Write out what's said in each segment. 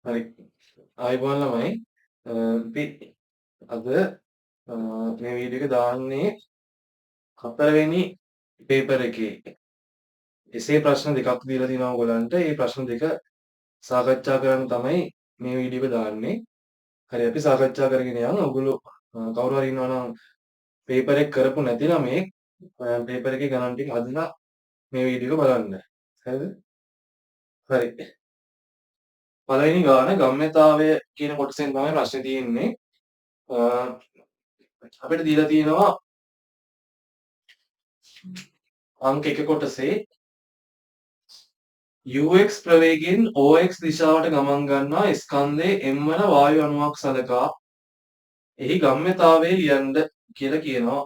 හරි. ආයුබෝවන් ළමයි. අපි අද මේ වීඩියෝ එක දාන්නේ 4 වෙනි පේපර් එකේ. එසේ ප්‍රශ්න දෙකක් දීලා තිනවා ඔයගලන්ට. ඒ ප්‍රශ්න දෙක සාකච්ඡා කරන්න තමයි මේ වීඩියෝ එක දාන්නේ. හරි අපි සාකච්ඡා කරගෙන යමු. ඔයගොල්ලෝ කවුරු හරි ඉන්නවා නම් පේපර් එක කරපු නැති ළමයෙක් පේපර් එකේ ගණන් ටික හදලා මේ වීඩියෝ එක බලන්න. හරිද? හරි. පළවෙනි ගාන ගම්‍යතාවය කියන කොටසෙන් තමයි ප්‍රශ්නේ තියෙන්නේ. අ අපිට දීලා තියෙනවා අංක 1 කොටසේ UX ප්‍රවේගයෙන් OX දිශාවට ගමන් ගන්නා ස්කන්ධයේ M වන වායු අණුවක් සලකා එහි ගම්‍යතාවය ලියන්න කියලා කියනවා.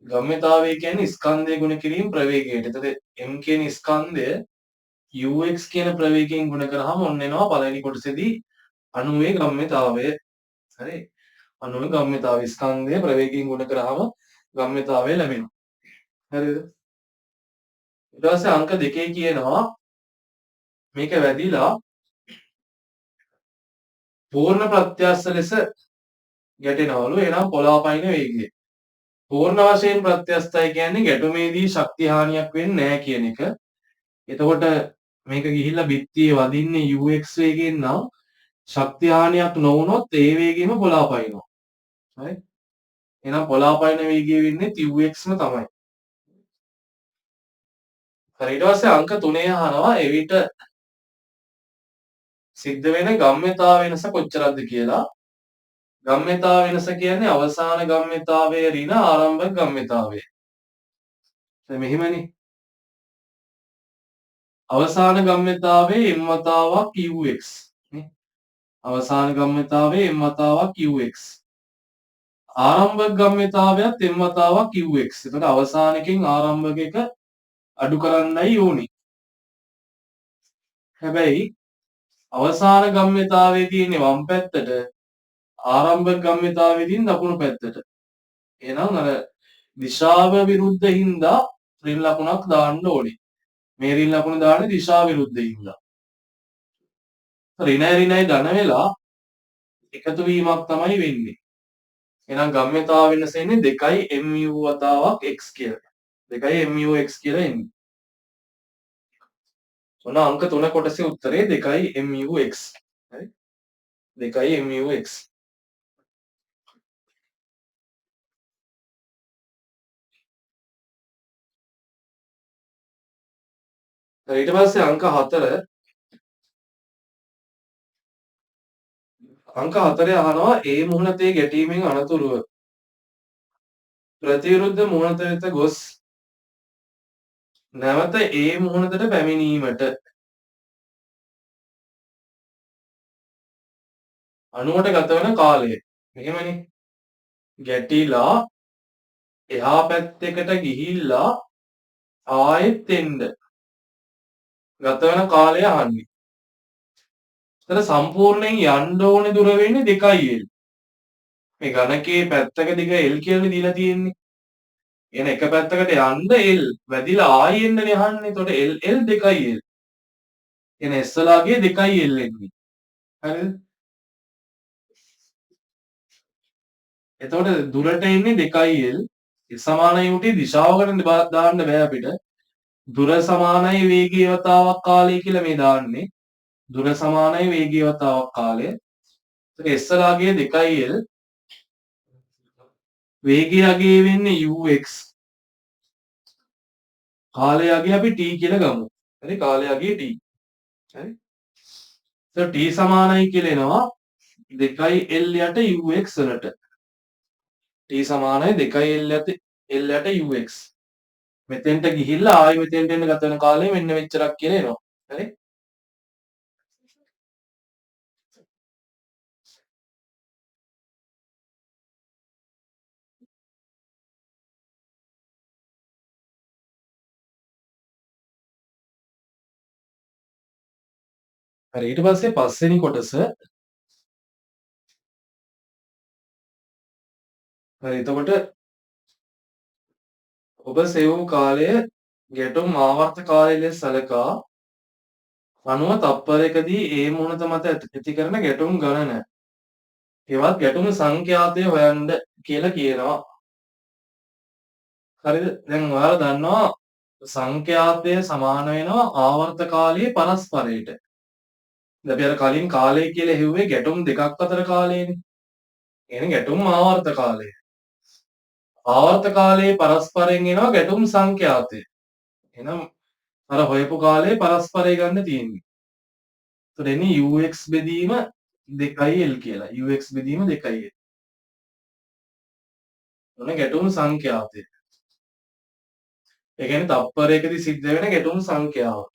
ගම්‍යතාවය කියන්නේ ස්කන්ධය ගුණ කිරීම ප්‍රවේගයට. එතකොට M කියන ස්කන්ධය UX කියන ප්‍රවේගයෙන් ගුණ කරාම ඔන්න එනවා පළවෙනි කොටසේදී අණුවේ ගම්‍යතාවය. හරි. අණුවේ ගම්‍යතාවය ස්කන්ධය ප්‍රවේගයෙන් ගුණ කරාම ගම්‍යතාවය ලැබෙනවා. හරිද? ඊට පස්සේ අංක 2 කියනවා මේක වැදිලා පූර්ණ ප්‍රත්‍යස්ස ලෙස ගැටෙනවලු. එනම් පොළාපයින් වේගය. පූර්ණ වශයෙන් ප්‍රත්‍යස්තයි කියන්නේ ගැටුමේදී ශක්ති හානියක් වෙන්නේ නැහැ කියන එක. එතකොට මේක ගිහිල්ලා බිත්තියේ වදින්නේ UX වේගයෙන් නම් ශක්ති හානියක් නොවුනොත් ඒ වේගෙම පොළාපයින්නවා. හරි? එහෙනම් පොළාපයින් වේගය වෙන්නේ UXම තමයි. හරි ඊට පස්සේ අංක 3 අහනවා එවිට සිද්ධ වෙන ගම්‍යතා වෙනස කොච්චරක්ද කියලා. ගම්‍යතා වෙනස කියන්නේ අවසාන ගම්‍යතාවය ඍණ ආරම්භක ගම්‍යතාවය. දැන් මෙහෙමනේ. අවසාන ගම්‍යතාවයේ m වතාවක් UX නේ. අවසාන ගම්‍යතාවයේ m වතාවක් UX. ආරම්භක ගම්‍යතාවයත් m වතාවක් UX. එතකොට අවසානකෙන් ආරම්භක එක අඩු කරන්නයි ඕනේ. හැබැයි අවසාන ගම්‍යතාවයේ තියෙන්නේ වම් පැත්තට ආරම්භක ගම්‍යතාවයේ තියෙන දකුණු පැත්තට. එහෙනම් අර දිශාව විරුද්ධ හින්දා ඍණ ලකුණක් දාන්න ඕනේ. මේ ඍණ ලකුණ දාන්නේ දිශා විරුද්ධ හින්දා. ඍණයි ධන වෙලා එකතු වීමක් තමයි වෙන්නේ. එහෙනම් ගම්‍යතාව වෙනස එන්නේ 2 mu වතාවක් x කියලා. 2 mu x කියලා එන්නේ. ඔන්න අංක 3 කොටසේ උත්තරේ 2 mu x. හරි? 2 mu x. ඊට පස්සේ අංක 4 අහනවා ඒ මුහුණතේ ගැටීමෙන් අනතුරුව ප්‍රතිවිරුද්ධ මුහුණත වෙත ගොස් නැවත ඒ මුහුණතට පැමිණීමට අණුවට ගත වන කාලය. මෙහෙමනේ. ගැටිලා එහා පැත්තකට ගිහිල්ලා ආයෙත් එන්න ගත වෙන කාලය අහන්නේ. එතන සම්පූර්ණයෙන් යන්න ඕනේ දුර වෙන්නේ 2L. මේ ඝනකයේ පැත්තක දිග L කියලා දීලා තියෙන්නේ. එන එක පැත්තකට යන්න L වැඩිලා ආයෙ එන්නනේ අහන්නේ. එතකොට L 2L. එන S ලාගේ 2L එන්නේ. හරිද? එතකොට දුරට එන්නේ 2L. සමානයි උටි දිශාවකට දාන්න බෑ අපිට. දුර සමානයි වේගීය වතාවක් කාලය කියලා මේ දාන්නේ. දුර සමානයි වේගීය වතාවක් කාලය. එතකොට S ලාගේ 2L වේගය අගේ වෙන්නේ UX. කාලය අගේ අපි T කියලා ගමු. හරි කාලය අගේ T. හරි. එතකොට T සමානයි කියලා එනවා 2L යට UX වලට. T සමානයි 2L යට UX. මෙතෙන්ට ගිහිල්ලා ආයෙ මෙතෙන්ට එන්න ගත වෙන කාලය මෙන්න මෙච්චරක් කියලා එනවා. හරි. හරි ඊට පස්සේ පස්වෙනි කොටස හරි එතකොට ඔබ සෙවූ කාලය ගැටුම් ආවර්ත කාලය ලෙස සලකා අණුව තප්පරයකදී ඒ මුහුණත මත ඇති කරන ගැටුම් ගණන හෙවත් ගැටුම් සංඛ්‍යාතය හොයන්න කියලා කියනවා. හරිද? දැන් ඔයාලා දන්නවා සංඛ්‍යාතය සමාන වෙනවා ආවර්ත කාලයේ පරස්පරයට. දැන් අපි අර කලින් කාලය කියලා හෙව්වේ ගැටුම් දෙකක් අතර කාලයනේ. එහෙනම් ගැටුම් ආවර්ත කාලය. ආවර්ත කාලයේ පරස්පරයෙන් එනවා ගැටුම් සංඛ්‍යාතය. එහෙනම් අර හොයපු කාලේ පරස්පරය ගන්න තියෙන්නේ. ඒතර එන්නේ ux බෙදීම 2l කියලා. ux බෙදීම 2l. ඔන්න ගැටුම් සංඛ්‍යාතය. ඒ කියන්නේ තප්පරයකදී සිද්ධ වෙන ගැටුම් සංඛ්‍යාව.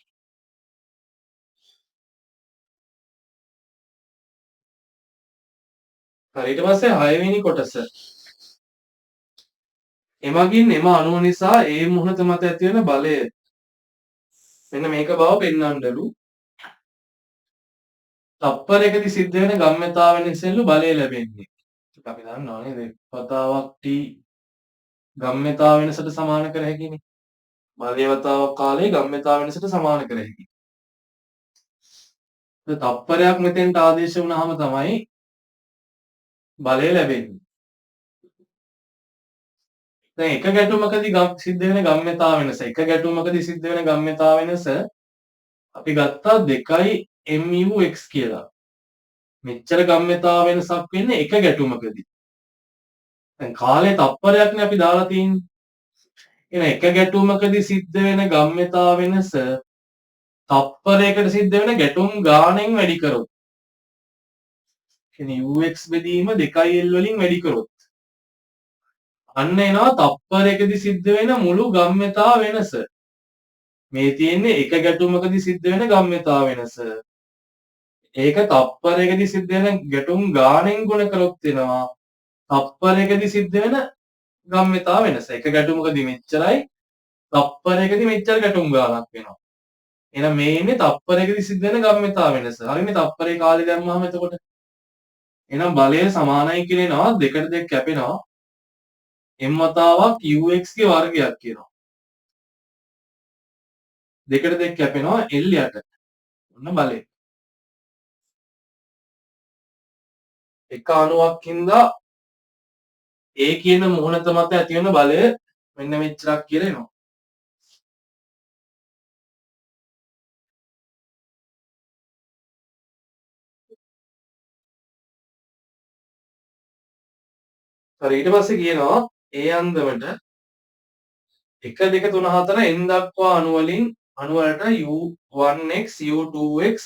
හරි ඊට පස්සේ 6 වෙනි කොටස. එමගින් එම අණුව නිසා ඒ මුහුණත මත ඇති වෙන බලය. මෙන්න මේක බව පෙන්වන්නලු. තප්පරයකදී සිද්ධ වෙන ගම්‍යතාව වෙනසෙන්ලු බලය ලැබෙන්නේ. අපි දන්නවා නේද? වතාවක් t ගම්‍යතාව වෙනසට සමාන කර හැකිනේ. බලය වතාවක් කාලයේ ගම්‍යතාව වෙනසට සමාන කර හැකියි. තප්පරයක් මෙතෙන්ට ආදේශ වුණාම තමයි බලය ලැබෙන්නේ. දැන් එක ගැටුමකදී සිද්ධ වෙන ගම්‍යතාව වෙනස එක ගැටුමකදී සිද්ධ වෙන ගම්‍යතාව වෙනස අපි ගත්තා 2 mux කියලා. මෙච්චර ගම්‍යතාව වෙනසක් වෙන්නේ එක ගැටුමකදී. දැන් කාලේ තප්පරයක්නේ අපි දාලා තියෙන්නේ. එහෙනම් එක ගැටුමකදී සිද්ධ වෙන ගම්‍යතාව වෙනස තප්පරයකට සිද්ධ වෙන ගැටුම් ගාණෙන් වැඩි කරොත්. කියන්නේ ux බෙදීම 2l වලින් වැඩි කරොත් අන්න එනවා තප්පරයකදී සිද්ධ වෙන මුළු ගම්‍යතාව වෙනස. මේ තියෙන්නේ එක ගැටුමකදී සිද්ධ වෙන ගම්‍යතාව වෙනස. ඒක තප්පරයකදී සිද්ධ වෙන ගැටුම් ගාණෙන් ගුණ කරොත් වෙනවා තප්පරයකදී සිද්ධ වෙන ගම්‍යතාව වෙනස. එක ගැටුමකදී මෙච්චරයි තප්පරයකදී මෙච්චර ගැටුම් ගාණක් වෙනවා. එහෙනම් මේ ඉන්නේ තප්පරයකදී සිද්ධ වෙන ගම්‍යතාව වෙනස. හරිනේ තප්පරේ කාලේ දැම්මහම එතකොට. එහෙනම් බලය සමානයි කියනවා දෙකට දෙක කැපෙනවා. m වතාවක් ux ගේ වර්ගයක් කියනවා. දෙකට දෙක කැපෙනවා l යට. ඔන්න බලය. එක අණුවක් හින්දා ඒ කියන මුහුණත මත ඇති වෙන බලය මෙන්න මෙච්චරක් කියලා එනවා. හරි ඊට පස්සේ කියනවා ඒ අන්දමට 1 2 3 4 n දක්වා අණු වලින් අණු වලට u1x u2x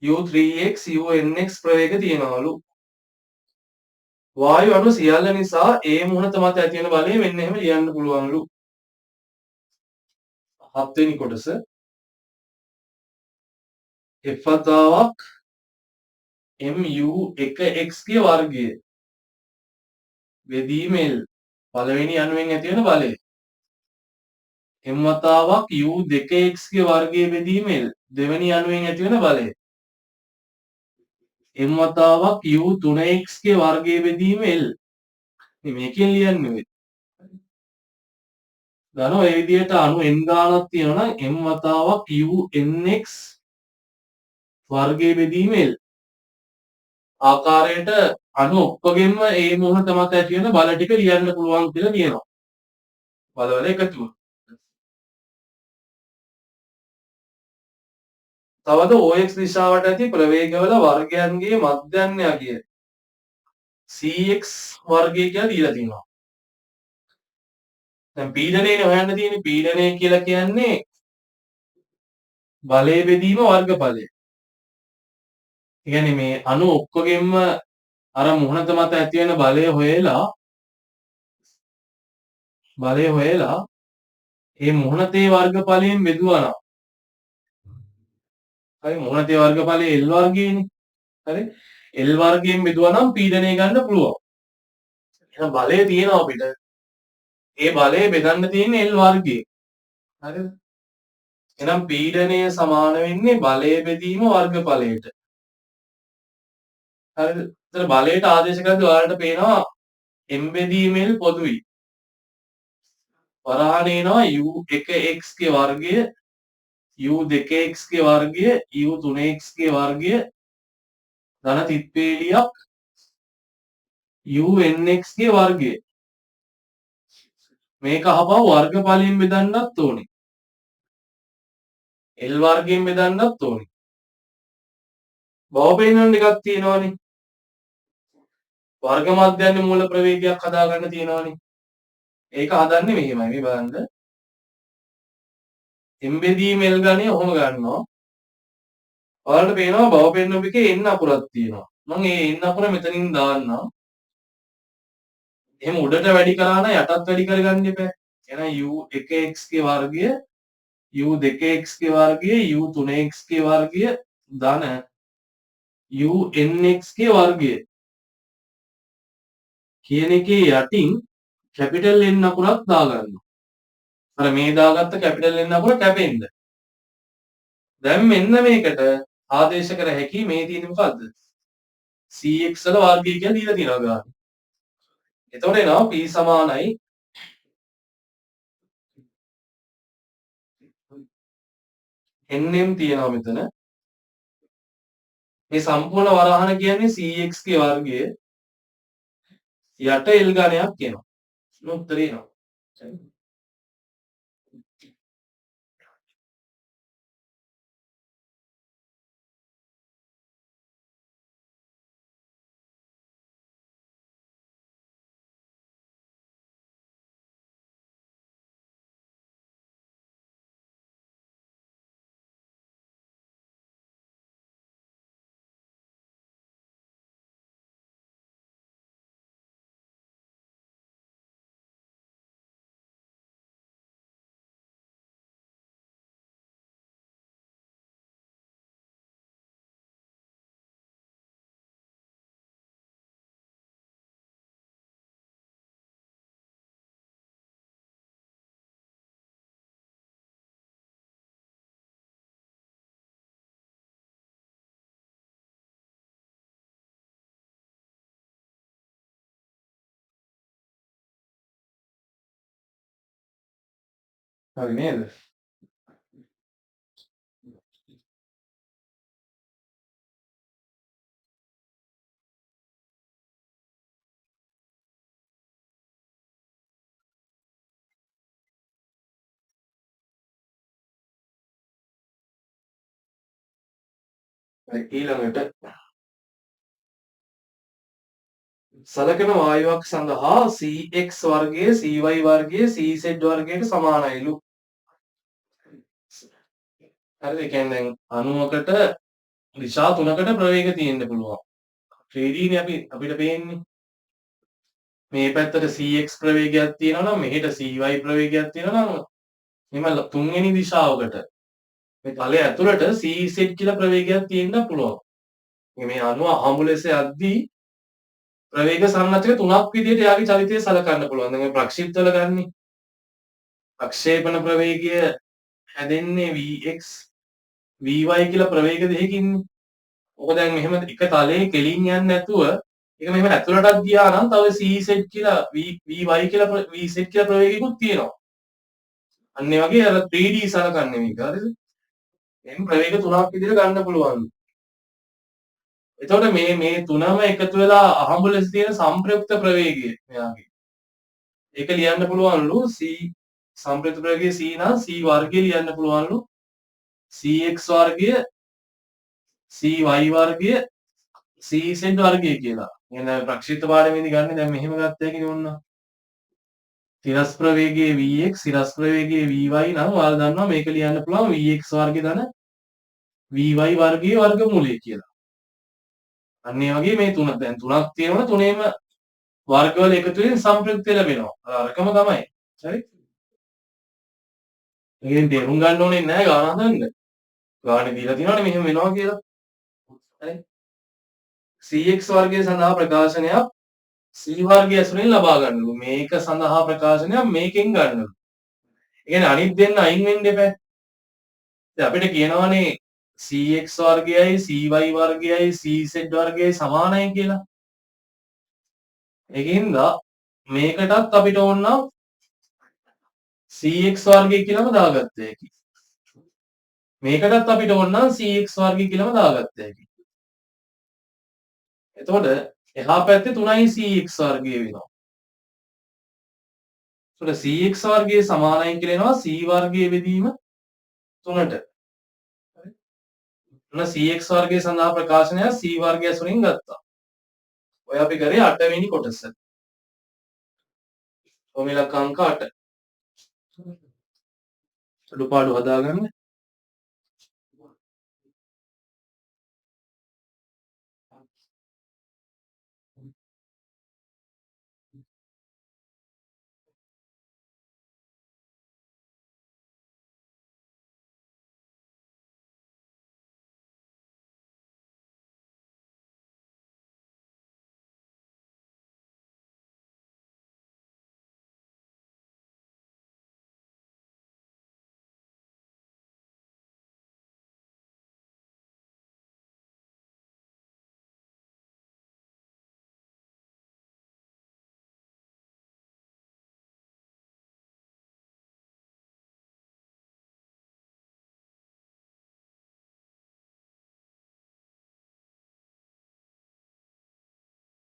u3x unx ප්‍රවේග තියෙනවලු. වායු අණු සියල්ල නිසා ඒ මුහුණත මත ඇති වෙන බලය මෙන්න එහෙම ලියන්න පුළුවන්ලු. 7 වෙනි කොටස f වතාවක් mu1x ගේ වර්ගය බෙදීම l පළවෙනි අණුවෙන් ඇති වෙන බලය. m වතාවක් u2x ගේ වර්ගය බෙදීම l දෙවෙනි අණුවෙන් ඇති වෙන බලය. m වතාවක් u3x ගේ වර්ගය බෙදීම l මේකෙන් ලියන්නේ ඔය. දන්නවා මේ විදිහට අණු n ගානක් තියෙනවා නම් m වතාවක් unx වර්ගය බෙදීම l ආකාරයට අණු ඔක්කොගෙම ඒ මුහුණත මත ඇති වෙන බල ටික ලියන්න පුළුවන් කියලා කියනවා. බලවල එකතුව. තවද OX දිශාවට ඇති ප්‍රවේගවල වර්ගයන්ගේ මධ්‍යන්‍යය CX වර්ගය කියලා දීලා තියෙනවා. දැන් පීඩනයනේ හොයන්න තියෙන්නේ. පීඩනය කියලා කියන්නේ බලය බෙදීම වර්ගඵලය. ඒ කියන්නේ මේ අණු ඔක්කොගෙම අර මුහුණත මත ඇති වෙන බලය හොයලා මේ මුහුණතේ වර්ගඵලයෙන් බෙදුවා නම් හරි මුහුණතේ වර්ගඵලය L වර්ගයනේ. හරි L වර්ගයෙන් බෙදුවා නම් පීඩනය ගන්න පුළුවන්. එහෙනම් බලය තියෙනවා අපිට. ඒ බලය බෙදන්න තියෙන්නේ L වර්ගයෙන්. හරිද? එහෙනම් පීඩනය සමාන වෙන්නේ බලය බෙදීම වර්ගඵලයට. හරිද? ඒතර බලයට ආදේශ කරද්දී ඔයාලට පේනවා m බෙදීම L පොදුයි. වරහාන එනවා u1x ගේ වර්ගය u2x ගේ වර්ගය u3x ගේ වර්ගය ධන තිත්පේලියක් unx ගේ වර්ගය. මේක අහපුවා වර්ගඵලයෙන් බෙදන්නත් ඕනේ. L වර්ගයෙන් බෙදන්නත් ඕනේ. බව පෙන්නන්න එකක් තියෙනවානේ. වර්ග මධ්‍යස්ථ මූල ප්‍රවේගයක් හදාගන්න තියෙනවානේ. ඒක හදන්නේ මෙහෙමයි. මේ බලන්න. එම්බෙදීම L ගණය ඔහොම ගන්නවා. ඔයාලට පේනවා බව පෙන්නපු එකේ n අකුරක් තියෙනවා. මම මේ n අකුර මෙතනින් දාන්නම්. එහෙම උඩට වැඩි කරා නම් යටත් වැඩි කරගන්න එපා. එහෙනම් u1x ගේ වර්ගය u2x ගේ වර්ගය u3x ගේ වර්ගය ධන unx ගේ වර්ගය කියන එකේ යටින් කැපිටල් N අකුරක් දාගන්නවා. අර මේ දාගත්ත කැපිටල් N අකුර කැපෙන්න. දැන් මෙන්න මේකට ආදේශ කර හැකි මේ තියෙන්නේ මොකද්ද? cx වල වර්ගය කියලා දීලා තියෙනවා ගාන. එතකොට එනවා p සමානයි nm තියෙනවා මෙතන. මේ සම්පූර්ණ වරහන කියන්නේ cx ගේ වර්ගය යට L ගණයක් කියනවා. උත්තරේ එනවා. හරි නේද? ඊළඟට සලකන වායුවක් සඳහා cx වර්ගය cy වර්ගය cz වර්ගයට සමානයිලු. හරිද? ඒ කියන්නේ දැන් අණුවකට දිශා තුනකට ප්‍රවේග තියෙන්න පුළුවන්. 3D නේ අපිට පේන්නේ. මේ පැත්තට cx ප්‍රවේගයක් තියෙනවා නම් මෙහෙට cy ප්‍රවේගයක් තියෙනවා නම් එහම තුන්වෙනි දිශාවකට මේ තලය ඇතුළට cz කියලා ප්‍රවේගයක් තියෙන්න පුළුවන්. මේ අණුව අහඹු ලෙස යද්දී ප්‍රවේග සම්නතක තුනක් විදිහට යාගේ චලිතය සලකන්න පුළුවන්. දැන් මේ ප්‍රක්ෂිප්තවල ගන්නේ ප්‍රක්ෂේපණ ප්‍රවේගය හැදෙන්නේ vx vy කියලා ප්‍රවේග දෙකකින්නේ. ඔක දැන් මෙහෙම එක තලයේ කෙලින් යන්නේ නැතුව ඒක මෙහෙම ඇතුළටත් ගියා නම් තව cz කියලා vy කියලා vz කියලා ප්‍රවේගිකුත් තියෙනවා. අන්න ඒ වගේ අර 3D සලකන්නේ මේක. හරිද? එහෙනම් ප්‍රවේග තුනක් විදිහට ගන්න පුළුවන්. එතකොට මේ තුනම එකතු වෙලා අහඹු ලෙස තියෙන සංප්‍රයුක්ත ප්‍රවේගය මෙයාගේ. ඒක ලියන්න පුළුවන්ලු c සංප්‍රයුක්ත ප්‍රවේගය c නම් c වර්ගය ලියන්න පුළුවන්ලු cx වර්ගය cy වර්ගය cz වර්ගය කියලා. එහෙනම් ප්‍රක්ෂිප්ත පාඩමේදී ගන්න දැන් මෙහෙම ගත්ත එකනේ ඔන්න. තිරස් ප්‍රවේගයේ vx සිරස් ප්‍රවේගයේ vy නම් ඔයාලා දන්නවා මේක ලියන්න පුළුවන් vx වර්ගය ධන vy වර්ගයේ වර්ගමූලය කියලා. අන්න ඒ වගේ මේ තුන දැන් තුනක් තියෙනවනේ තුනේම වර්ගවල එකතු වෙන සංප්‍රයුක්තය ලැබෙනවා. අරකම තමයි. හරි? මේකෙන් තේරුම් ගන්න ඕනේ නැහැ ගාන හදන්න. ගානේ දීලා තියෙනවනේ මෙහෙම වෙනවා කියලා. හරි? cx වර්ගය සඳහා ප්‍රකාශනයක් c වර්ගය ඇසුරෙන් ලබා ගන්නලු. මේක සඳහා ප්‍රකාශනයක් මේකෙන් ගන්නලු. ඒ කියන්නේ අනිත් දෙන්න අයින් වෙන්න එපා. දැන් අපිට කියනවනේ cx වර්ගයයි cy වර්ගයයි cz වර්ගයයි සමානයි කියලා. ඒකින්ද මේකටත් අපිට ඕන නම් cx වර්ගය කියලාම දාගත්ත හැකි. මේකටත් අපිට ඕන නම් cx වර්ගය කියලාම දාගත්ත හැකියි. එතකොට එහා පැත්තේ 3යි cx වර්ගය වෙනවා. එතකොට cx වර්ගය සමානයි කියලා එනවා c වර්ගයේ බෙදීම 3ට. හරි. ඔන්න cx වර්ගය සඳහා ප්‍රකාශනය c වර්ගය වලින් ගත්තා. ඔය අපි කරේ 8 වෙනි කොටස. ඔය ඉලක්ක අංක 8. අඩුපාඩු හදාගන්න.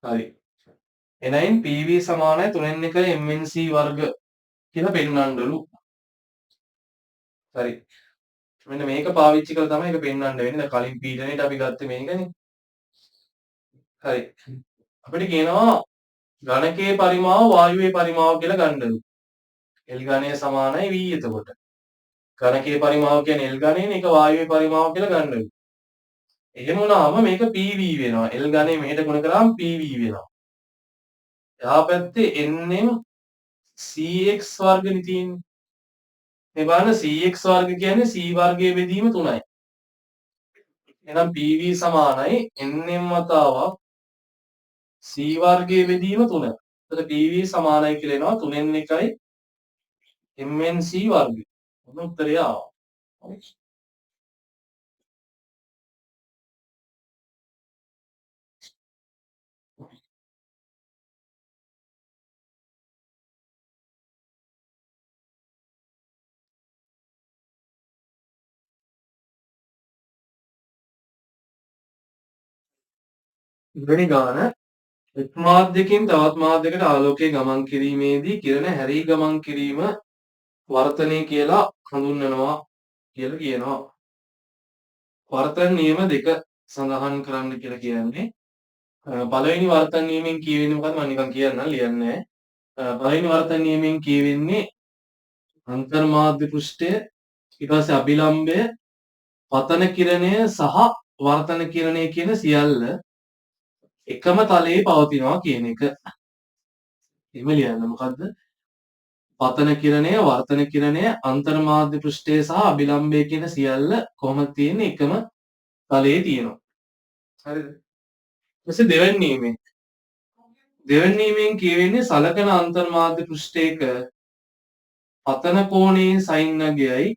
හරි. එනයින් PV සමානයි 3n එකයි MNC වර්ග කියලා පෙන්වන්නලු. හරි. මෙන්න මේක පාවිච්චි කරලා තමයි ඒක පෙන්වන්න වෙන්නේ. දැන් කලින් පීඩනයේට අපි ගත්තේ මේකනේ. හරි. අපිට කියනවා ඝනකයේ පරිමාව වායුවේ පරිමාව කියලා ගන්නලු. L ඝනය සමානයි V එතකොට. ඝනකයේ පරිමාව කියන්නේ L ඝනයනේ, ඒක වායුවේ පරිමාව කියලා ගන්නලු. එහෙම වුණාම මේක PV වෙනවා. L ඝනය මෙහෙට ගුණ කරාම PV වෙනවා. එහා පැත්තේ NM CX වර්ගනේ තියෙන්නේ. මේ බලන්න CX වර්ග කියන්නේ C වර්ගයේ බෙදීම 3යි. එහෙනම් PV සමානයි NM වතාවක් C වර්ගයේ බෙදීම 3. එතකොට PV සමානයි කියලා එනවා 3n එකයි MNC වර්ගය. ඔන්න උත්තරය ආවා. හරි. දෙවෙනි ගාන එක් මාධ්‍යකින් තවත් මාධ්‍යයකට ආලෝකයේ ගමන් කිරීමේදී කිරණ හැරී ගමන් කිරීම වර්තනය කියලා හඳුන්වනවා කියලා කියනවා. වර්තන නියම දෙක සඳහන් කරන්න කියලා කියන්නේ. පළවෙනි වර්තන නියමයෙන් කියවෙන්නේ මොකද්ද? මම නිකන් කියන්නම් ලියන්නේ නැහැ. පළවෙනි වර්තන නියමයෙන් කියවෙන්නේ අන්තර්මාධ්‍ය පෘෂ්ඨය, ඊට පස්සේ අභිලම්බය, පතන කිරණය සහ වර්තන කිරණය කියන සියල්ල එකම තලයේ පවතිනවා කියන එක. එහෙම ලියන්න. මොකද්ද? පතන කිරණය, වර්තන කිරණය, අන්තර්මාධ්‍ය පෘෂ්ඨය සහ අභිලම්බය කියන සියල්ල කොහොමද තියෙන්නේ? එකම තලයේ තියෙනවා. හරිද? ඊපස්සේ දෙවැනි නියමයෙන්. දෙවැනි නියමයෙන් කියවෙන්නේ සලකන අන්තර්මාධ්‍ය පෘෂ්ඨයක පතන කෝණයේ සයින් අගයයි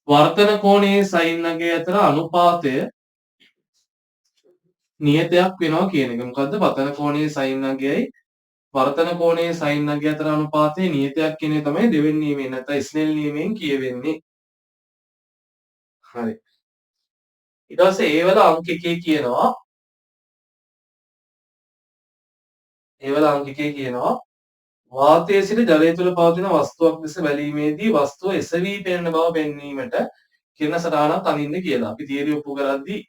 වර්තන කෝණයේ සයින් අගය අතර අනුපාතය නියතයක් වෙනවා කියන එක. මොකද්ද? පතන කෝණයේ සයින් අගයයි වර්තන කෝණයේ සයින් අගය අතර අනුපාතයේ නියතයක් කියන එක තමයි දෙවෙනි නියමයෙන් නැත්නම් ස්නෙල් නියමයෙන් කියවෙන්නේ. හරි. ඊට පස්සේ ඒ වල අංක 1 කියනවා. ඒ වල අංක 1 කියනවා වාතයේ සිට ජලය තුළ පවතින වස්තුවක් ලෙස බැලීමේදී වස්තුව එසවි පෙනෙන බව පෙන්වීමට කිරණ සටහනක් අඳින්න කියලා. අපි තියරි ඔප්පු කරද්දී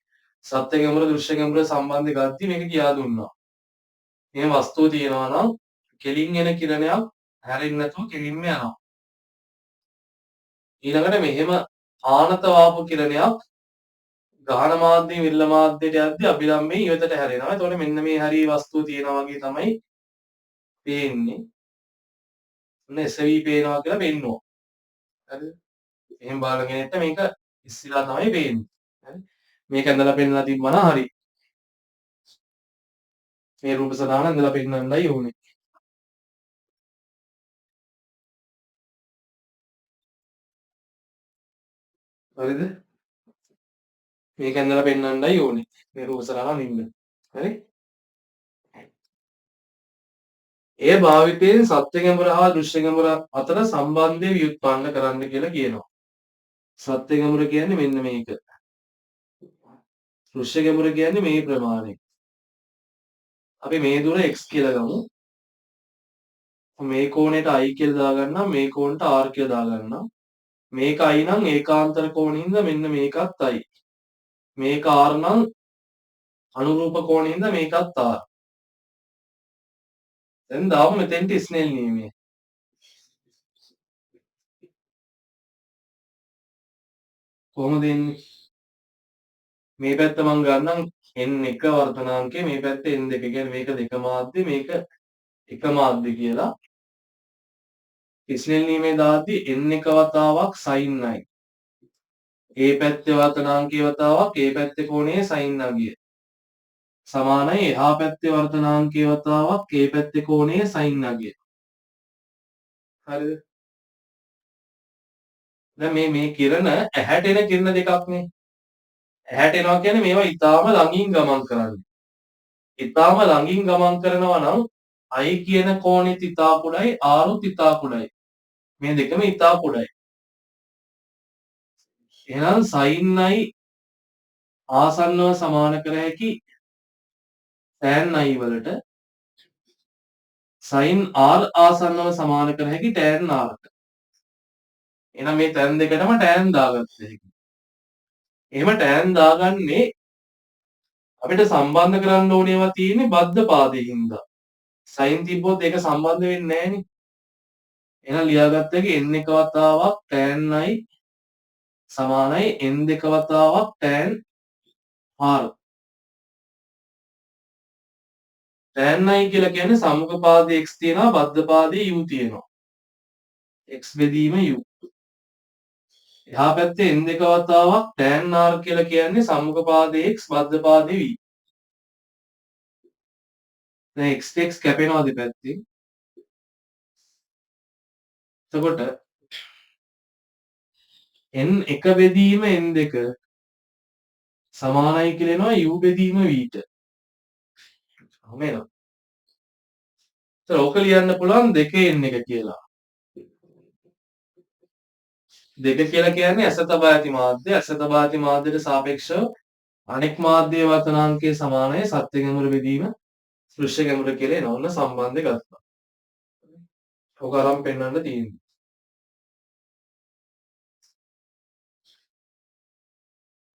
සත්‍ය ගැඹුර දෘශ්‍ය ගැඹුර සම්බන්ධය ගද්දී මේක කියා දුන්නා. මේ වස්තුව තියෙනවා නම් කෙලින් එන කිරණයක් හැරෙන්නේ නැතුව කෙලින්ම යනවා. ඊළඟට මෙහෙම ආනත වාපු කිරණයක් ගාහන මාධ්‍යයෙන් විරල මාධ්‍යයට යද්දී අභිලම්බයෙන් ඉවතට හැරෙනවා. එතකොට මෙන්න මේ හරිය වස්තුව තියෙනවා වගේ තමයි පේන්නේ. ඔන්න එසවි පේනවා කියලා පෙන්නුවා. හරිද? එහෙම බලන කෙනෙක්ට මේක ඉස්සෙල්ලා තමයි පේන්නේ. හරි? මේක ඇඳලා පෙන්නලා තිබ්බනම් හරි. මේ රූප සටහන ඇඳලා පෙන්නන්නයි ඕනේ. හරිද? මේක ඇඳලා පෙන්නන්නයි ඕනේ. මේ රූප සටහන ඉන්න. හරි? එය භාවිතයෙන් සත්‍ය ගැඹුර හා දෘශ්‍ය ගැඹුර අතර සම්බන්ධය ව්‍යුත්පන්න කරන්න කියලා කියනවා. සත්‍ය ගැඹුර කියන්නේ මෙන්න මේක. දෘශ්‍ය ගැඹුර කියන්නේ මේ ප්‍රමාණය. අපි මේ දුර x කියලා ගමු. මේ කෝණයට i කියලා දාගන්නම්, මේ කෝණයට r කියලා දාගන්නම්. මේක i නම් ඒකාන්තර කෝණින්ද මෙන්න මේකත් i. මේක r නම් අනුරූප කෝණින්ද මේකත් r. දැන් දාමු මෙතෙන්ට ස්නෙල් නියමය. කොහොමද එන්නේ? මේ පැත්ත මම ගන්නම් n1 වර්ධනාංකය, මේ පැත්ත n2. කියන්නේ මේක දෙක මාධ්‍ය, මේක එක මාධ්‍ය කියලා. ස්නෙල් නියමයේ දාද්දී n1 වතාවක් sin i. ඒ පැත්තේ වර්ධනාංකය වතාවක් ඒ පැත්තේ කෝණයේ sin අගය. සමානයි එහා පැත්තේ වර්ධනාංකය වතාවක් ඒ පැත්තේ කෝණයේ sin අගය. හරිද? දැන් මේ කිරණ ඇහැට එන කිරණ දෙකක්නේ. ඇහැට එනවා කියන්නේ මේවා ඊටාම ළඟින් ගමන් කරන්නේ. ඊටාම ළඟින් ගමන් කරනවා නම් i කියන කෝණෙත් ඊටා කුඩයි r උත් ඊටා කුඩයි. මේ දෙකම ඊටා කුඩයි. එහෙනම් sin i ආසන්නව සමාන කර හැකි tan i වලට sin r ආසන්නව සමාන කර හැකි tan r ට. එහෙනම් මේ tan දෙකටම tan දාගත්ත හැකි. එහෙම tan දාගන්නේ අපිට සම්බන්ධ කරන්න ඕනේ ඒවා තියෙන්නේ බද්ධ පාදේ හින්දා. sin තිබ්බොත් ඒක සම්බන්ධ වෙන්නේ නැහනේ. එහෙනම් ලියාගත්ත හැකි n1 වතාවක් tan i සමානයි n2 වතාවක් tan r. tan i කියලා කියන්නේ සම්මුඛ පාදයේ x තියෙනවා, බද්ධ පාදයේ u තියෙනවා. x බෙදීම u. එහා පැත්තේ n2 වතාවක් tan r කියලා කියන්නේ සම්මුඛ පාදයේ x, බද්ධ පාදයේ v. දැන් x x කැපෙනවා දෙපැත්තේ. එතකොට n1 බෙදීම n2 සමානයි කියලා එනවා u බෙදීම v ට. කොහොම එනවා? ඕක ලියන්න පුළුවන් 2n1 කියලා. 2 කියලා කියන්නේ ඇස තබා ඇති මාධ්‍ය. ඇස තබා ඇති මාධ්‍යයට සාපේක්ෂව අනෙක් මාධ්‍යයේ වර්තනාංකයේ සමානයි සත්‍ය ගැඹුර බෙදීම දෘශ්‍ය ගැඹුර කියලා එනවා. ඔන්න සම්බන්ධය ගත්තා. ඔක අරන් පෙන්වන්න තියෙන්නේ.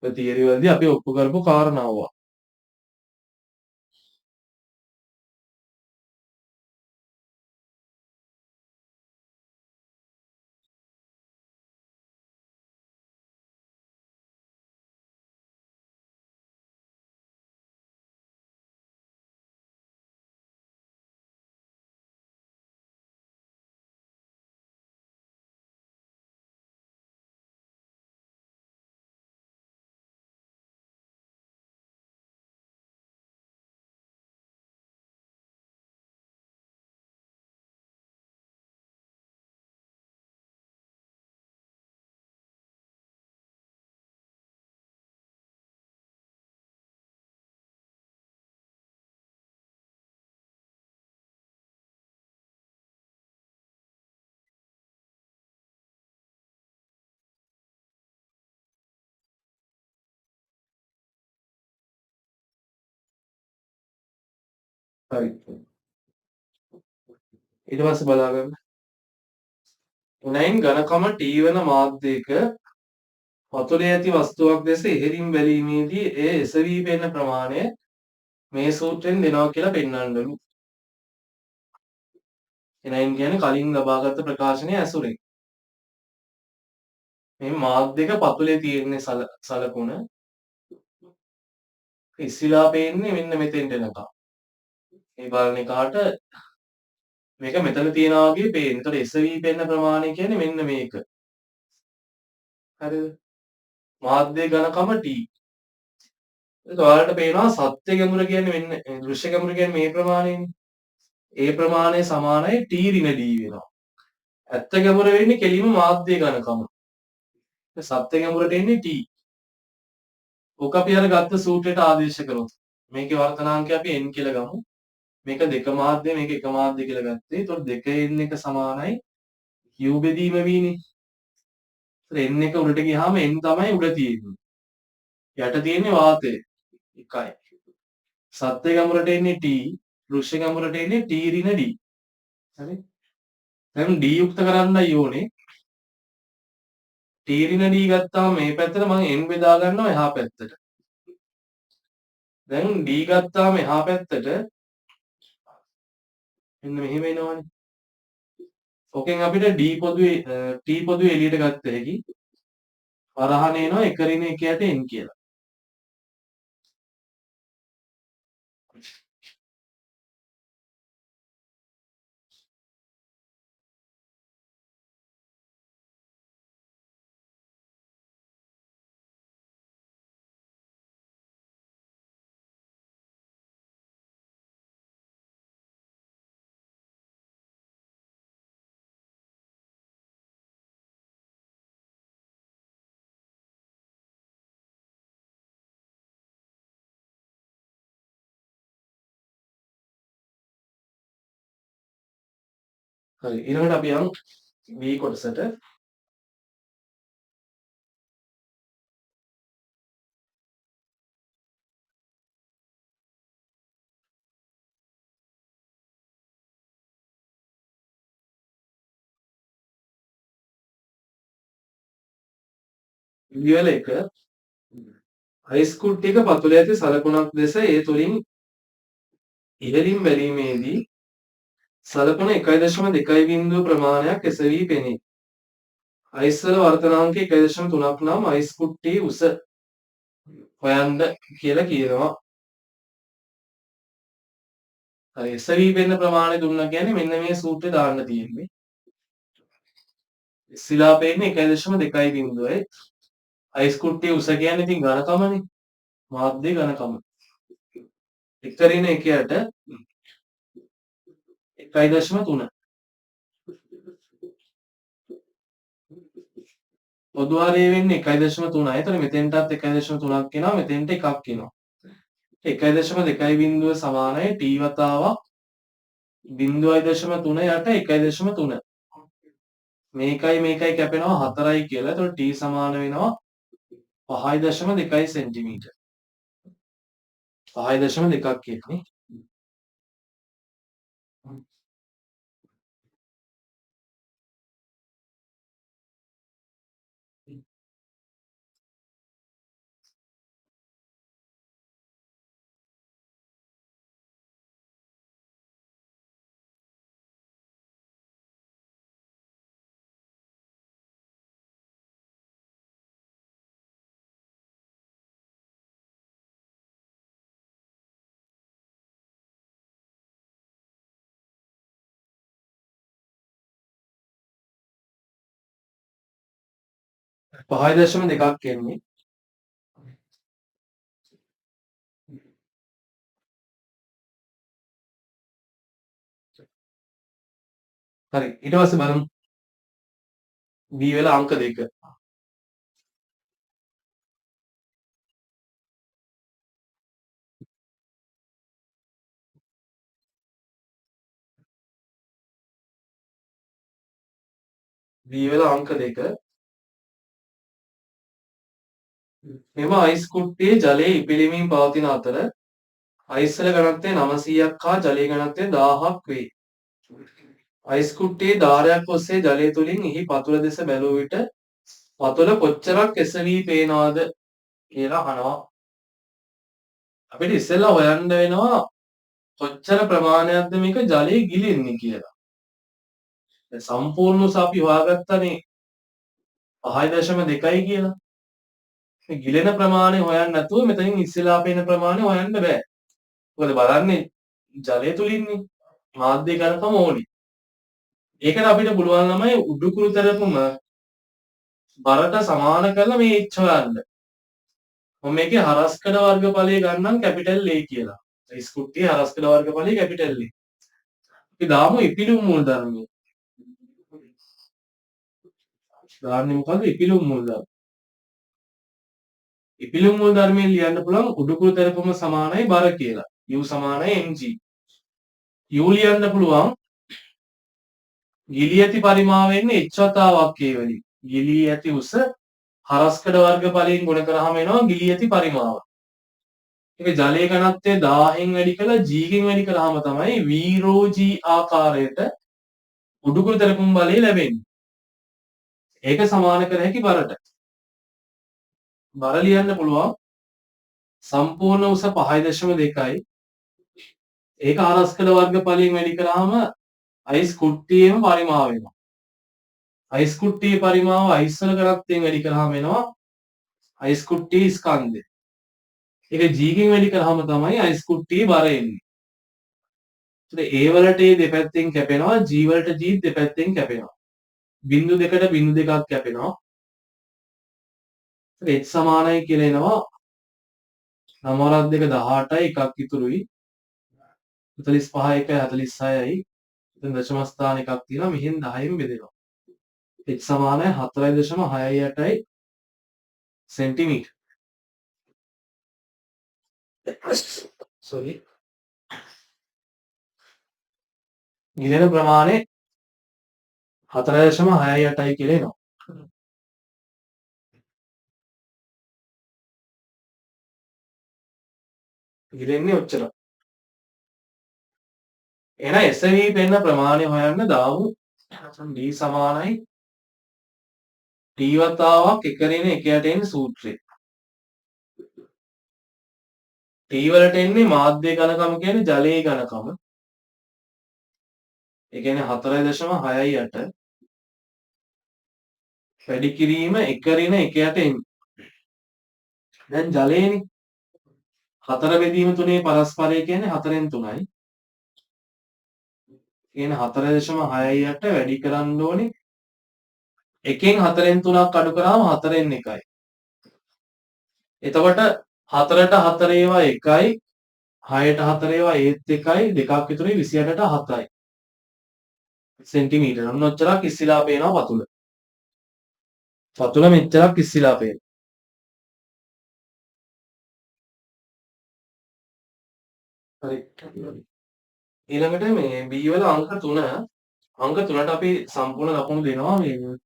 ඔය තියරි වලදී අපි ඔප්පු කරපු කාරණාව. හරි. ඊට පස්සේ බලාගන්න. උණයින් ඝනකම T වන මාධ්‍යයක පතුලේ ඇති වස්තුවක් දැස ඉහළින් බැලීමේදී එය එසවි පෙනෙන ප්‍රමාණය මේ සූත්‍රයෙන් දෙනවා කියලා පෙන්වන්නලු. එනයින් කියන්නේ කලින් ලබාගත් ප්‍රකාශනයේ ඇසුරෙන්. මේ මාධ්‍යක පතුලේ තියෙන සලකුණ ඉස්සිලා පේන්නේ මෙන්න මෙතෙන්ට එනකම්. මේ බලන එකාට මේක මෙතන තියනවා වගේ පේන්නේ. ඒතකොට එසවි පෙනෙන ප්‍රමාණය කියන්නේ මෙන්න මේක. හරිද? මාධ්‍ය ඝනකම T. ඒක ඔයාලට පේනවා සත්‍ය ගැඹුර කියන්නේ මෙන්න දෘශ්‍ය ගැඹුර කියන්නේ මේ ප්‍රමාණයනේ. ඒ ප්‍රමාණය සමානයි T ඍණ D වෙනවා. ඇත්ත ගැඹුර වෙන්නේ කෙලින්ම මාධ්‍ය ඝනකම. සත්‍ය ගැඹුරට එන්නේ T. ඕක අපි අර ගත්ත සූත්‍රයට ආදේශ කරොත් මේකේ වර්තනාංකය අපි n කියලා ගමු. මේක දෙක මාධ්‍ය මේක එක මාධ්‍ය කියලා ගත්තේ. ඒතකොට 2n1 සමානයි u බෙදීම v නේ. n එක උඩට ගියාම n තමයි උඩ තියෙන්නේ. යට තියෙන්නේ වාතය. එකයි. සත්ත්ව ගමුරට එන්නේ T, වෘක්ෂ ගමුරට එන්නේ T ඍණ D. හරි? දැන් D යුක්ත කරන්නයි ඕනේ. T ඍණ D ගත්තාම මේ පැත්තට මම n බෙදා ගන්නවා එහා පැත්තට. දැන් D ගත්තාම එහා පැත්තට මෙන්න මෙහෙම එනවනේ. ඕකෙන් අපිට D පොදුවේ T පොදුවේ එළියට ගත්ත හැකි. වරහන එනවා 1 ඍණ 1 යට n කියලා. හරි ඊළඟට අපි යමු B කොටසට. පිළිවෙල 1 අයිස් කුට්ටියක පතුලේ ඇති සලකුණක් දෙස ඒ තුලින් ඉහළින් බැලීමේදී සලකුණ 1.2 ප්‍රමාණයක් එසවී පෙනේ. අයිස් වල වර්තනාංක 1.3ක් නම් අයිස් කුට්ටියේ උස හොයන්න කියලා කියනවා. හරි එසවී පෙනෙන ප්‍රමාණය දුන්නා කියන්නේ මෙන්න මේ සූත්‍රය දාන්න තියෙන්නේ. සිලා පෙන්නේ 1.2යි. අයිස් කුට්ටියේ උස කියන්නේ ඉතින් ඝනකමනේ. මාධ්‍ය ඝනකම. 1 ඍණ 1යට 1.3 පොදු හරය වෙන්නේ 1.3යි. එතන මෙතෙන්ටත් 1.3ක් එනවා මෙතෙන්ට එකක් එනවා. 1.2 සමානයි t වතාවක් 0.3 යට 1.3. මේකයි කැපෙනවා 4යි කියලා. එතකොට t සමාන වෙනවා 5.2 සෙන්ටිමීටර්. 5.2ක් කියන්නේ. පහයි දශම දෙකක් කියන්නේ. හරි ඊට පස්සේ බලමු B වල අංක 2. B වල අංක 2. මෙම අයිස් කුට්ටියේ ජලයේ ඉපිලෙමින් පවතින අතර අයිස් වල ඝනත්වය 900ක් හා ජලයේ ඝනත්වය 1000ක් වේ. අයිස් කුට්ටියේ ධාරයක් ඔස්සේ ජලය තුලින් එහි පතුල දෙස බැලුව විට පතුල කොච්චරක් එසවි පේනවද කියලා අහනවා. අපිට ඉස්සෙල්ලා හොයන්න වෙනවා කොච්චර ප්‍රමාණයක්ද මේක ජලයේ ගිලෙන්නේ කියලා. දැන් සම්පූර්ණ උස අපි හොයාගත්තනේ 5.2යි කියලා. මේ ගිලෙන ප්‍රමාණය හොයන්න නැතුව මෙතනින් ඉස්සෙල්ලා පේන ප්‍රමාණය හොයන්න බෑ. මොකද බලන්නේ ජලය තුලින්නේ මාධ්‍ය ඝනකම ඕනි. ඒකට අපිට පුළුවන් ළමයි උඩුකුරු තරපුම බරට සමාන කරලා මේ h හොයන්න. මම මේකේ හරස්කඩ වර්ගඵලය ගන්නම් කැපිටල් A කියලා. අයිස් කුට්ටියේ හරස්කඩ වර්ගඵලය කැපිටල් A. අපි දාමු ඉපිලුම් මූලධර්මය. දාන්නේ මොකද්ද? ඉපිලුම් මූලධර්ම. ඉපිලුම් මූලධර්මයෙන් ලියන්න පුළුවන් උඩුකුරු තරපුම සමානයි බර කියලා. U සමානයි mg. U ලියන්න පුළුවන් ගිලී ඇති පරිමාව වෙන්නේ h වතාවක් a වලින්. ගිලී ඇති උස හරස්කඩ වර්ගඵලයෙන් ගුණ කරාම එනවා ගිලී ඇති පරිමාව. ඒක ජලයේ ඝනත්වය 1000න් වැඩි කළා g ගෙන් වැඩි කළාම තමයි v rho g ආකාරයට උඩුකුරු තෙරපුම් බලය ලැබෙන්නේ. ඒක සමාන කර හැකි බරට. බර ලියන්න පුළුවන් සම්පූර්ණ උස 5.2යි. ඒක හරස්කඩ වර්ගඵලයෙන් වැඩි කරාම අයිස් කුට්ටියේම පරිමාව වෙනවා. අයිස් කුට්ටියේ පරිමාව අයිස් වල ඝනත්වයෙන් වැඩි කරාම එනවා අයිස් කුට්ටියේ ස්කන්ධය. ඒක g ගෙන් වැඩි කරාම තමයි අයිස් කුට්ටියේ බර එන්නේ. ඒ වලට ඒ දෙපැත්තෙන් කැපෙනවා g වලට g දෙපැත්තෙන් කැපෙනවා. බිංදු දෙකට බිංදු දෙකක් කැපෙනවා. h සමානයි කියලා එනවා 9 2 18යි එකක් ඉතුරුයි 45 1 46යි. එතන දශම ස්ථාන එකක් තියෙනවා මෙහෙන් 10න් බෙදෙනවා. h සමානයි 4.68යි සෙන්ටිමීටර්. sorry. ගිලෙන ප්‍රමාණය 4.68යි කියලා එනවා. ගිලෙන්නේ ඔච්චර. එහෙනම් SW පෙන්න ප්‍රමාණය හොයන්න දාමු. d සමානයි t වතාවක් 1 ඍණ 1යට එන්නේ සූත්‍රය. t වලට එන්නේ මාධ්‍ය ඝනකම කියන්නේ ජලයේ ඝනකම. ඒ කියන්නේ 4.68 වැඩි කිරීම 1 ඍණ 1යට එන්නේ. දැන් ජලයේනේ 4 බෙදීම 3 පරස්පරය කියන්නේ 4න් 3යි. කියන්නේ 4.68 වැඩි කරන්න ඕනේ. 1න් 4න් 3ක් අඩු කරාම 4න් 1යි. එතකොට 4ට 4 ඒවා 1යි 6ට 4 ඒවා ඒත් 1යි දෙකක් ඉතුරුයි 28ට 7යි සෙන්ටිමීටර. ඔන්න ඔච්චරක් ඉස්සිලා පේනවා පතුල. පතුල මෙච්චරක් ඉස්සිලා පේනවා. හරි. ඊළඟට මේ B වල අංක 3 අංක 3ට අපි සම්පූර්ණ ලකුණු දෙනවා මේ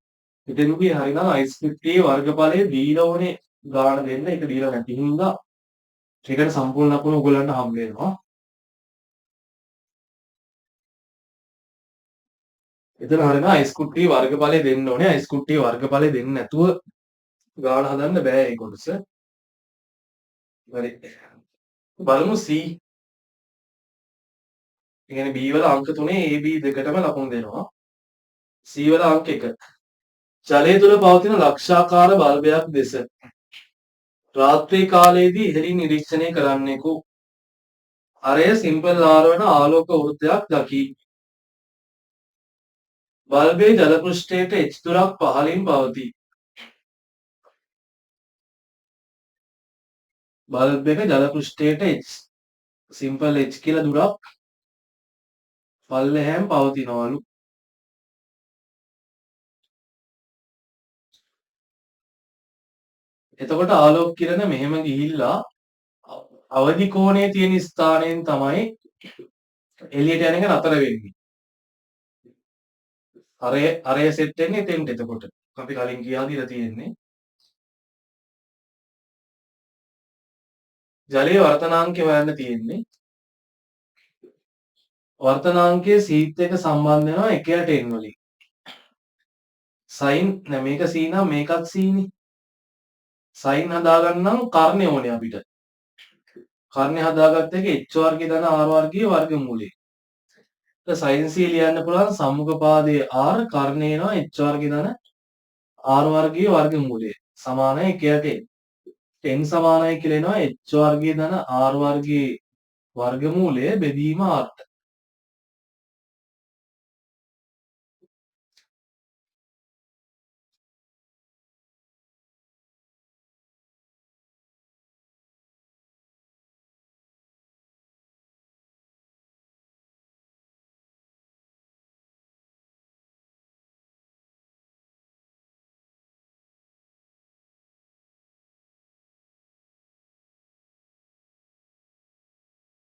හිතෙනුගේ හරිනම් අයිස් කුට්ටියේ වර්ගඵලය දීලා ඕනේ ගාන දෙන්න. ඒක දීලා නැති හින්දා ඒකට සම්පූර්ණ ලකුණු ඔයගොල්ලන්ට හම්බ වෙනවා. එතන හරිනම් අයිස් කුට්ටියේ වර්ගඵලය දෙන්න ඕනේ. අයිස් කුට්ටියේ වර්ගඵලය දෙන්නේ නැතුව ගාන හදන්න බෑ ඒ කොටස. හරි. බලමු C. ඒ කියන්නේ B වල අංක 3 AB දෙකටම ලකුණු දෙනවා. C වල අංක 1. ජලය තුල පවතින ලක්ෂාකාර බල්බයක් දෙස රාත්‍රී කාලයේදී ඉහළින් නිරීක්ෂණය කරන්නෙකු අරය සිම්පල් ආර වන ආලෝක වෘත්තයක් දකි. බල්බේ ජල පෘෂ්ඨයට h දුරක් පහළින් පවතී. බල්බ් එක ජල පෘෂ්ඨයට h සිම්පල් h කියලා දුරක් පල්ලෙහැම් පවතිනවලු. එතකොට ආලෝක කිරණ මෙහෙම ගිහිල්ලා අවදි කෝණයේ තියෙන ස්ථානයෙන් තමයි එළියට යන එක නතර වෙන්නේ. අරය සෙට් වෙන්නේ එතෙන්ට. එතකොට අපි කලින් කියා දීලා තියෙන්නේ ජලයේ වර්තනාංකය හොයන්න තියෙන්නේ. වර්තනාංකයේ සීත් එක සම්බන්ධ වෙනවා 1ට n වලින්. sin නෑ මේක c නම් මේකත් c නේ. sin හදාගන්නම් කර්ණය ඕනේ අපිට. කර්ණය හදාගත්ත එක h වර්ගය ධන r වර්ගයේ වර්ගමූලය. sin c ලියන්න පුළුවන් සම්මුඛ පාදයේ r කර්ණය එනවා h වර්ගය ධන r වර්ගයේ වර්ගමූලය සමානයි 1ට n. n සමානයි කියලා එනවා h වර්ගය ධන r වර්ගයේ වර්ගමූලය බෙදීම r.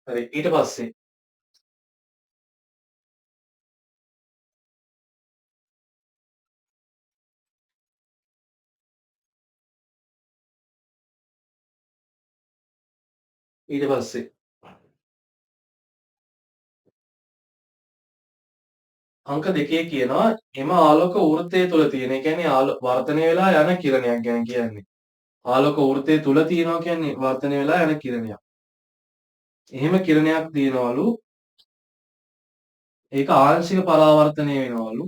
හරි ඊට පස්සේ ඊට පස්සේ අංක 2 කියනවා එම ආලෝක වෘත්තය තුල තියෙන. ඒ කියන්නේ වර්ධනය වෙලා යන කිරණයක් ගැන කියන්නේ. ආලෝක වෘත්තය තුල තියෙනවා කියන්නේ වර්ධනය වෙලා යන කිරණයක්. එහෙම කිරණයක් තියෙනවලු. ඒක ආංශික පරාවර්තනය වෙනවලු.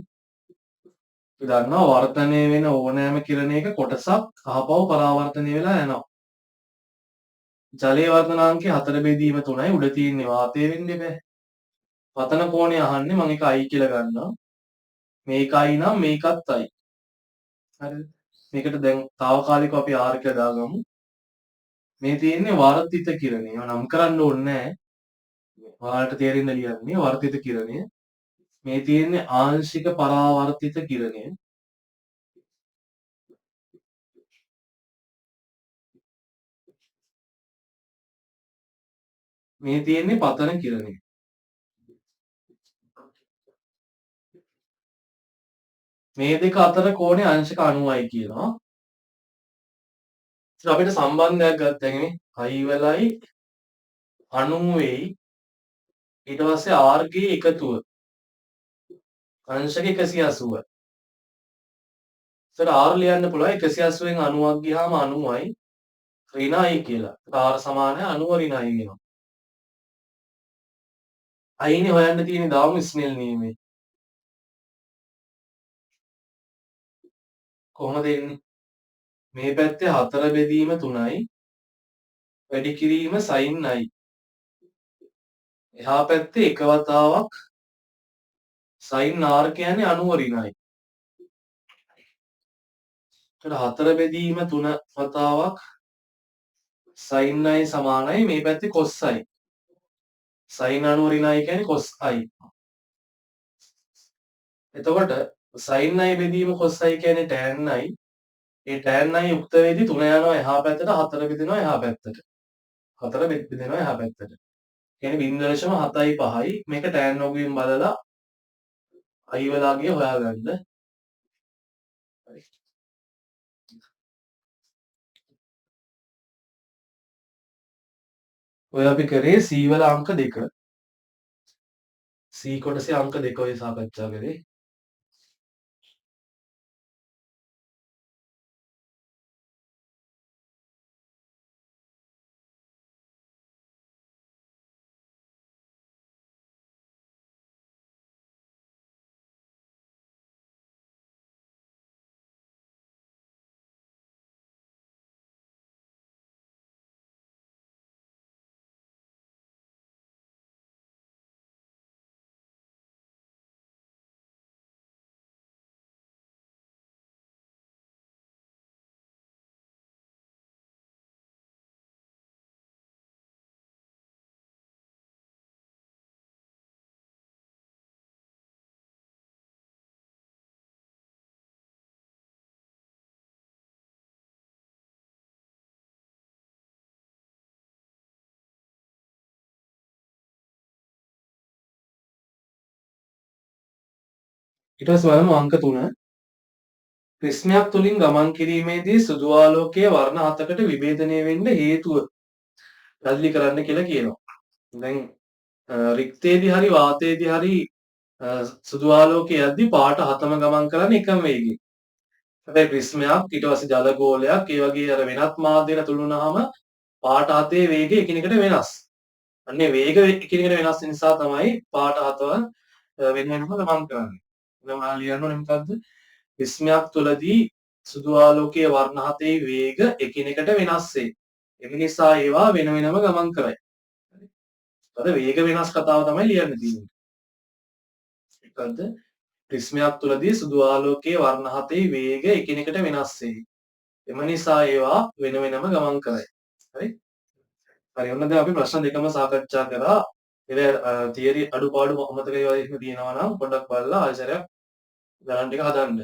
අපි දන්නවා වර්ධනය වෙන ඕනෑම කිරණයක කොටසක් ආපහු පරාවර්තනය වෙලා යනවා. ජලයේ වර්ධනාංකය 4 බෙදීම 3යි උඩ තියෙන්නේ වාතය වෙන්න බෑ. පතන කෝණය අහන්නේ මම ඒක i කියලා ගන්නවා. මේක i නම් මේකත් i. හරිද? මේකට දැන් తాවකාලිකව අපි r කියලා දාගමු. මේ තියෙන්නේ වර්ධිත කිරණය. ඒවා නම් කරන්න ඕනේ නැහැ. ඔයාලට තේරෙන්න ලියන්නේ වර්ධිත කිරණය. මේ තියෙන්නේ ආංශික පරාවර්තිත කිරණය. මේ තියෙන්නේ පතන කිරණය. මේ දෙක අතර කෝණය අංශක 90යි කියනවා. ඉතින් අපිට සම්බන්ධයක් ගත්තගෙන i වලයි 90යි ඊට පස්සේ r ගේ එකතුව අංශක 180යි. ඒතර r ලියන්න පුළුවන් 180න් 90ක් ගියාම 90යි ඍණ i කියලා. r සමානයි 90 ඍණ i වෙනවා. i නේ හොයන්න තියෙන්නේ දාමු ස්නෙල් නියමේ. කොහොමද එන්නේ? මේ පැත්තේ 4 බෙදීම 3යි වැඩි කිරීම sin i. එහා පැත්තේ එක වතාවක් sin r කියන්නේ 90 ඍණ i. ඒකට 4 බෙදීම 3 වතාවක් sin i සමානයි මේ පැත්තේ cos i. sin 90 ඍණ i කියන්නේ cos i. එතකොට sin i බෙදීම cos i කියන්නේ tan i. A tan i යුක්ත වේදී 3 යනවා එහා පැත්තට 4 බෙදෙනවා එහා පැත්තට. 4 බෙදෙනවා එහා පැත්තට. කියන්නේ 0.75යි මේක tan ඔගුවෙන් බලලා i වලාගේ හොයාගන්න. හරි. ඔය අපි කරේ c වල අංක 2. c කොටසේ අංක 2 ඔය සාකච්ඡා කරේ. ඊට පස්සේ බලමු අංක 3. ප්‍රිස්මයක් තුලින් ගමන් කිරීමේදී සුදු ආලෝකය වර්ණ 7කට විභේදනය වෙන්න හේතුව පැහැදිලි කරන්න කියලා කියනවා. දැන් රික්තයේදී හරි වාතයේදී හරි සුදු ආලෝකය යද්දී පාට 7ම ගමන් කරන්නේ එකම වේගයෙන්. හැබැයි ප්‍රිස්මයක් ඊට පස්සේ ජල ගෝලයක් ඒ වගේ අර වෙනත් මාධ්‍යයකට තුඩු වුණාම පාට 7ේ වේගය එකිනෙකට වෙනස්. අන්නේ වේග එකිනෙකට වෙනස් නිසා තමයි පාට 7ව වෙන වෙනම ගමන් කරන්නේ. දැන් ඔයාලා ලියන්න ඕනේ මොකද්ද? ප්‍රිස්මයක් තුලදී සුදු ආලෝකයේ වර්ණ 7ේ වේග එකිනෙකට වෙනස් වේ. ඒ නිසා ඒවා වෙන වෙනම ගමන් කරයි. හරි. අද වේග වෙනස් කතාව තමයි ලියන්න තියෙන්නේ. මොකද්ද? ප්‍රිස්මයක් තුලදී සුදු ආලෝකයේ වර්ණ 7ේ වේග එකිනෙකට වෙනස් වේ. එම නිසා ඒවා වෙන වෙනම ගමන් කරයි. හරි? හරි ඔන්න දැන් අපි ප්‍රශ්න දෙකම සාකච්ඡා කරා. ඒක තියරි අඩුපාඩු මතක ඒවා එහෙම තියෙනවා නම් පොඩ්ඩක් බලලා ආයෙසරයක් ගණන් ටික හදන්න.